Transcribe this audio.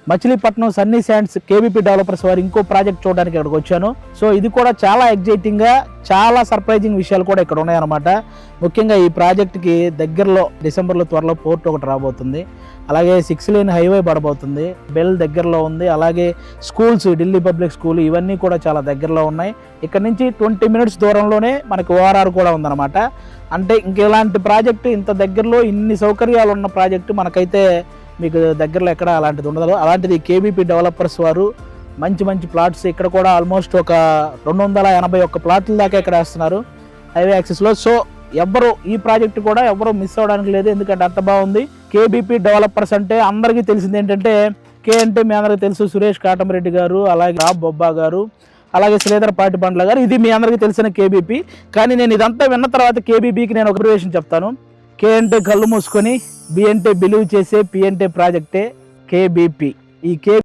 Machilipatnam Sunny sands KBP developers వారు ఇంకో project చూడడానికి ఇక్కడికి వచ్చాను. సో ఇది కూడా చాలా ఎగ్జైటింగ్గా, చాలా సర్ప్రైజింగ్ విషయాలు కూడా ఇక్కడ ఉన్నాయన్నమాట. ముఖ్యంగా ఈ ప్రాజెక్ట్కి దగ్గరలో డిసెంబర్లో త్వరలో పోర్ట్ ఒకటి రాబోతుంది. అలాగే 6 లేన్ హైవే పడబోతుంది. బెల్ దగ్గరలో ఉంది. అలాగే స్కూల్స్, ఢిల్లీ పబ్లిక్ స్కూల్ ఇవన్నీ కూడా చాలా దగ్గరలో ఉన్నాయి. ఇక్కడ నుంచి 20 మినిట్స్ దూరంలోనే మనకి ఓఆర్ఆర్ కూడా ఉందన్నమాట. అంటే ఇంకెలాంటి ప్రాజెక్టు, ఇంత దగ్గరలో ఇన్ని సౌకర్యాలు ఉన్న ప్రాజెక్టు మనకైతే మీకు దగ్గరలో ఎక్కడ అలాంటిది ఉండదు. అలాంటిది కేబీపీ డెవలపర్స్ వారు మంచి మంచి ప్లాట్స్ ఇక్కడ కూడా ఆల్మోస్ట్ ఒక 281 ప్లాట్ల దాకా ఇక్కడ వేస్తున్నారు హైవే యాక్సెస్లో. సో ఎవరు ఈ ప్రాజెక్టు కూడా ఎవరు మిస్ అవ్వడానికి లేదు, ఎందుకంటే అంత బాగుంది. కేబీపీ డెవలపర్స్ అంటే అందరికీ తెలిసింది ఏంటంటే, కే అంటే మీ అందరికీ తెలుసు సురేష్ కాటమరెడ్డి గారు, అలాగే రాబ్ బొబ్బా గారు, అలాగే శ్రీధర్ పాటిబండ్ల గారు. ఇది మీ అందరికీ తెలిసిన కేబీపీ. కానీ నేను ఇదంతా విన్న తర్వాత కేబీపీకి నేను ఒక విషయం చెప్తాను. కే అంటే కళ్ళు మూసుకొని, బి అంటే బిలీవ్ చేసే, పి అంటే ప్రాజెక్టే కేబీపీ. ఈ కే